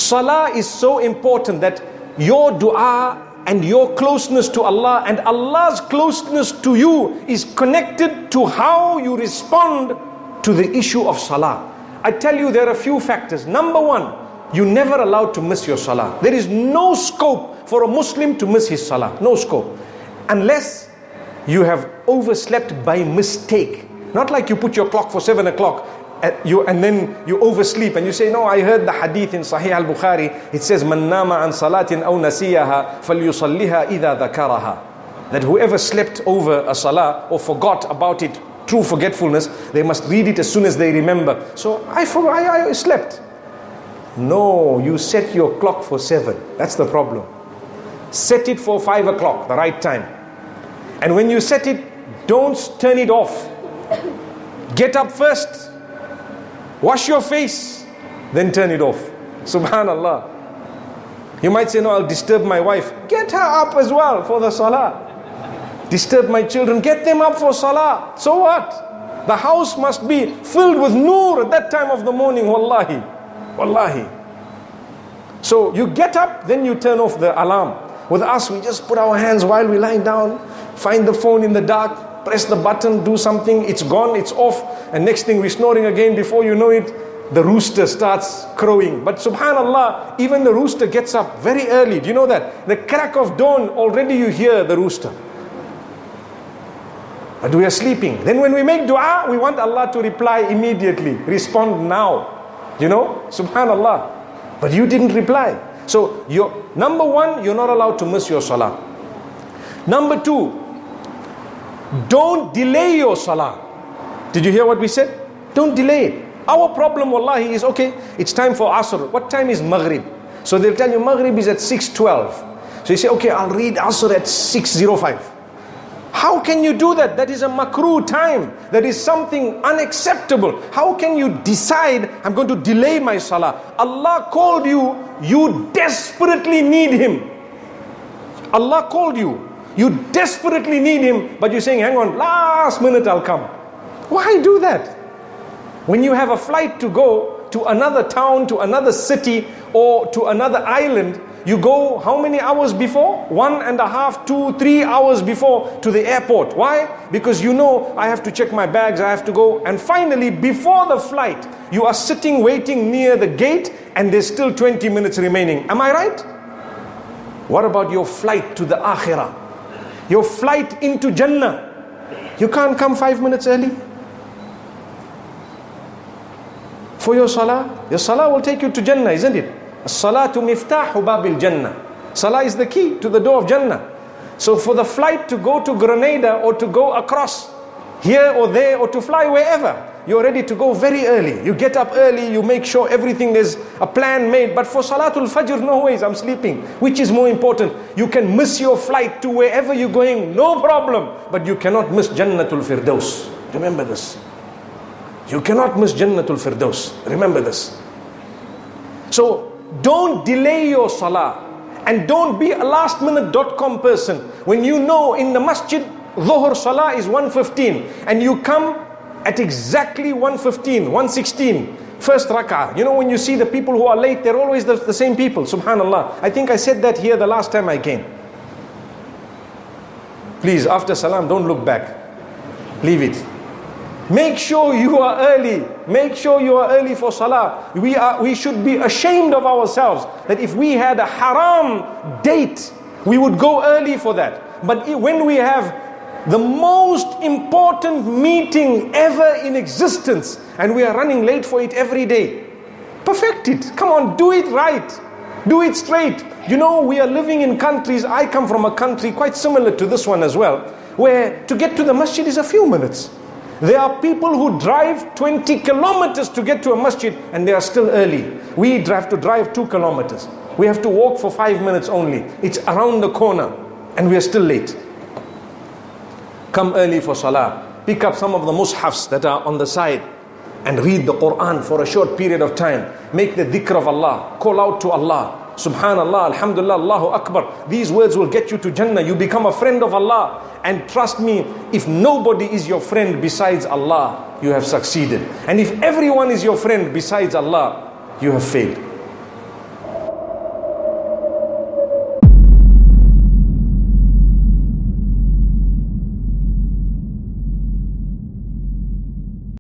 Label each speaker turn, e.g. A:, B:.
A: Salah is so important that your dua and your closeness to Allah and Allah's closeness to you is connected to how you respond to the issue of salah. I tell you, there are a few factors. Number one, you're never allowed to miss your salah. There is no scope for a Muslim to miss his salah. No scope. Unless you have overslept by mistake. Not like you put your clock for 7 o'clock and then you oversleep and you say, no, I heard the hadith in Sahih al-Bukhari. It says, Man nama an salatin aw nasiyaha falyusalliha idha dhakaraha. That whoever slept over a salah or forgot about it, true forgetfulness, they must read it as soon as they remember. So I slept. No, you set your clock for 7. That's the problem. Set it for 5 o'clock, the right time. And when you set it, don't turn it off. Get up first. Wash your face, then turn it off. Subhanallah. You might say, no, I'll disturb my wife. Get her up as well for the salah. Disturb my children, get them up for salah. So what? The house must be filled with noor at that time of the morning, wallahi. Wallahi. So you get up, then you turn off the alarm. With us, we just put our hands while we lie down, find the phone in the dark, press the button, do something, it's gone, it's off, and next thing we're snoring again. Before you know it, the rooster starts crowing. But subhanallah, even the rooster gets up very early. Do you know that? The crack of dawn, already you hear the rooster. But we are sleeping. Then when we make dua, we want Allah to reply immediately. Respond now. You know, subhanallah. But you didn't reply. So, number one, you're not allowed to miss your salah. Number two, don't delay your salah. Did you hear what we said? Don't delay it. Our problem, wallahi, is okay, it's time for Asr. What time is Maghrib? So they'll tell you Maghrib is at 6:12. So you say, okay, I'll read Asr at 6:05. How can you do that? That is a makruh time. That is something unacceptable. How can you decide, I'm going to delay my salah? Allah called you, you desperately need Him. Allah called you, you desperately need Him, but you're saying, hang on, last minute I'll come. Why do that? When you have a flight to go to another town, to another city, or to another island, you go how many hours before? 1.5, 2, 3 hours before to the airport. Why? Because you know, I have to check my bags, I have to go. And finally, before the flight, you are sitting waiting near the gate and there's still 20 minutes remaining. Am I right? What about your flight to the akhirah? Your flight into Jannah. You can't come 5 minutes early for your salah. Your salah will take you to Jannah, isn't it? As-salatu miftahu babil Jannah. Salah is the key to the door of Jannah. So for the flight to go to Grenada or to go across here or there or to fly wherever, you're ready to go very early. You get up early, you make sure everything is a plan made. But for Salatul Fajr, no ways, I'm sleeping. Which is more important? You can miss your flight to wherever you're going, no problem. But you cannot miss Jannatul Firdaus. Remember this. You cannot miss Jannatul Firdaus. Remember this. So, don't delay your salah. And don't be a last-minute.com person. When you know in the masjid, Dhuhr salah is 1:15. And you come at exactly 1:15, 1:16. First rak'ah. You know when you see the people who are late, they're always the same people. Subhanallah. I think I said that here the last time I came. Please, after salam, don't look back. Leave it. Make sure you are early. Make sure you are early for salah. We should be ashamed of ourselves that if we had a haram date, we would go early for that. But when we have the most important meeting ever in existence and we are running late for it every day, perfect it. Come on, do it right. Do it straight. You know, we are living in countries, I come from a country quite similar to this one as well, where to get to the masjid is a few minutes. There are people who drive 20 kilometers to get to a masjid and they are still early. We have to drive 2 kilometers. We have to walk for 5 minutes only. It's around the corner and we are still late. Come early for salah. Pick up some of the mushafs that are on the side and read the Quran for a short period of time. Make the dhikr of Allah. Call out to Allah. Subhanallah, Alhamdulillah, Allahu Akbar. These words will get you to Jannah. You become a friend of Allah. And trust me, if nobody is your friend besides Allah, you have succeeded. And if everyone is your friend besides Allah, you have failed.